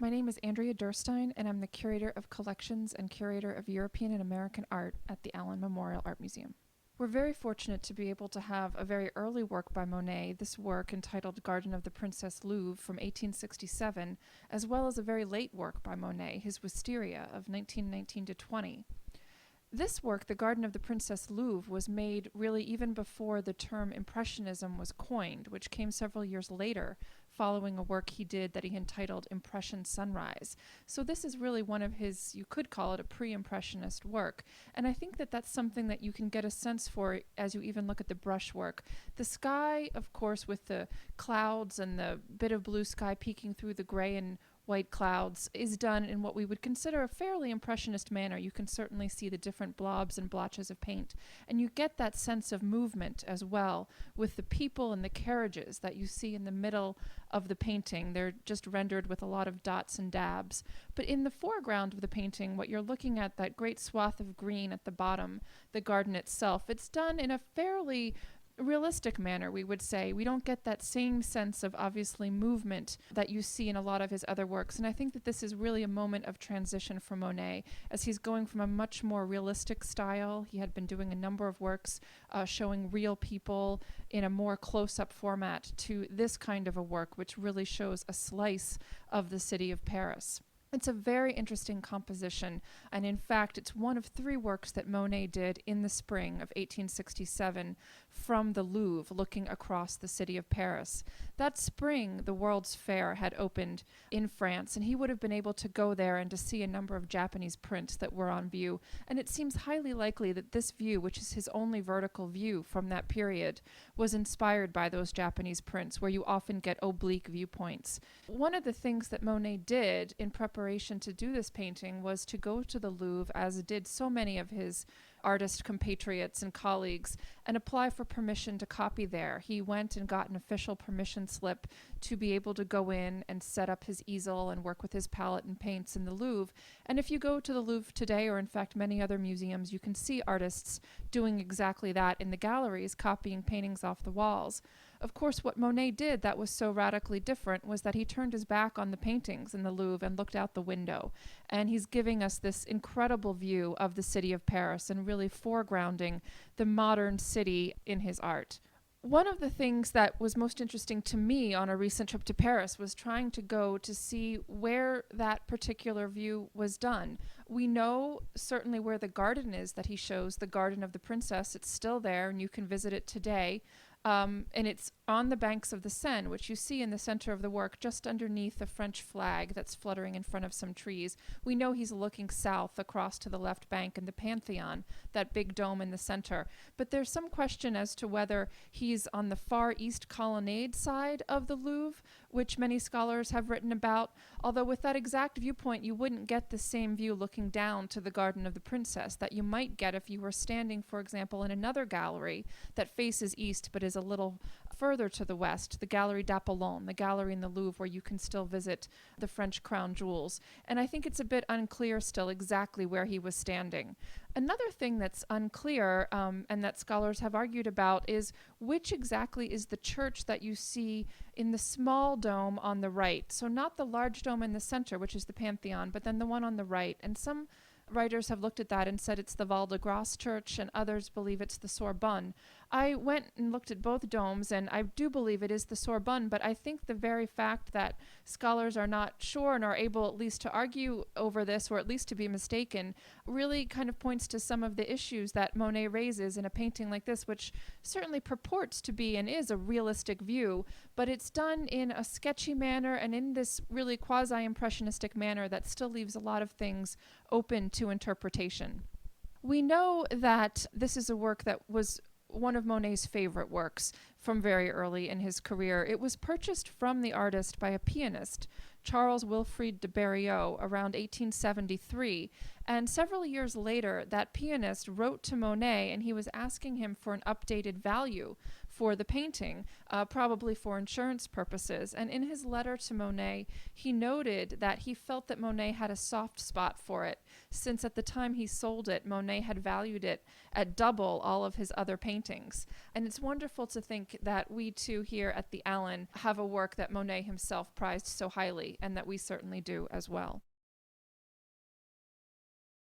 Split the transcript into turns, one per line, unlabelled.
My name is Andria Derstine, and I'm the Curator of Collections and Curator of European and American Art at the Allen Memorial Art Museum. We're very fortunate to be able to have a very early work by Monet, this work entitled Garden of the Princess Louvre from 1867, as well as a very late work by Monet, his Wisteria of 1919 to 20. This work, The Garden of the Princess Louvre, was made really even before the term Impressionism was coined, which came several years later, following a work he did that he entitled Impression Sunrise. So this is really one of his, you could call it a pre-impressionist work. And I think that that's something that you can get a sense for as you even look at the brushwork. The sky, of course, with the clouds and the bit of blue sky peeking through the gray and white clouds, is done in what we would consider a fairly impressionist manner. You can certainly see the different blobs and blotches of paint, and you get that sense of movement as well with the people and the carriages that you see in the middle of the painting. They're just rendered with a lot of dots and dabs. But in the foreground of the painting, what you're looking at, that great swath of green at the bottom, the garden itself, it's done in a fairly realistic manner, we would say. We don't get that same sense of obviously movement that you see in a lot of his other works. And I think that this is really a moment of transition for Monet as he's going from a much more realistic style. He had been doing a number of works showing real people in a more close-up format to this kind of a work, which really shows a slice of the city of Paris. It's a very interesting composition, and in fact, it's one of three works that Monet did in the spring of 1867 from the Louvre, looking across the city of Paris. That spring, the World's Fair had opened in France, and he would have been able to go there and to see a number of Japanese prints that were on view, and it seems highly likely that this view, which is his only vertical view from that period, was inspired by those Japanese prints, where you often get oblique viewpoints. One of the things that Monet did in preparation to do this painting was to go to the Louvre, as did so many of his artist compatriots and colleagues, and apply for permission to copy there. He went and got an official permission slip to be able to go in and set up his easel and work with his palette and paints in the Louvre. And if you go to the Louvre today, or in fact many other museums, you can see artists doing exactly that in the galleries, copying paintings off the walls. Of course, what Monet did that was so radically different was that he turned his back on the paintings in the Louvre and looked out the window. And he's giving us this incredible view of the city of Paris and really foregrounding the modern city in his art. One of the things that was most interesting to me on a recent trip to Paris was trying to go to see where that particular view was done. We know certainly where the garden is that he shows, the Garden of the Princess. It's still there, and you can visit it today. And it's on the banks of the Seine, which you see in the center of the work, just underneath the French flag that's fluttering in front of some trees. We know he's looking south across to the left bank and the Pantheon, that big dome in the center. But there's some question as to whether he's on the far east colonnade side of the Louvre, which many scholars have written about, although with that exact viewpoint, you wouldn't get the same view looking down to the Garden of the Princess that you might get if you were standing, for example, in another gallery that faces east but is a little further to the west, the Galerie d'Apollon, the gallery in the Louvre where you can still visit the French crown jewels. And I think it's a bit unclear still exactly where he was standing. Another thing that's unclear, and that scholars have argued about, is which exactly is the church that you see in the small dome on the right. So not the large dome in the center, which is the Pantheon, but then the one on the right. And some writers have looked at that and said it's the Val de Grace Church, and others believe it's the Sorbonne. I went and looked at both domes, and I do believe it is the Sorbonne, but I think the very fact that scholars are not sure and are able at least to argue over this, or at least to be mistaken, really kind of points to some of the issues that Monet raises in a painting like this, which certainly purports to be and is a realistic view, but it's done in a sketchy manner and in this really quasi-impressionistic manner that still leaves a lot of things open to interpretation. We know that this is a work that was one of Monet's favorite works from very early in his career. It was purchased from the artist by a pianist, Charles Wilfrid de Berriot, around 1873. And several years later, that pianist wrote to Monet, and he was asking him for an updated value for the painting, probably for insurance purposes. And in his letter to Monet, he noted that he felt that Monet had a soft spot for it, since at the time he sold it, Monet had valued it at double all of his other paintings. And it's wonderful to think that we too here at the Allen have a work that Monet himself prized so highly, and that we certainly do as well.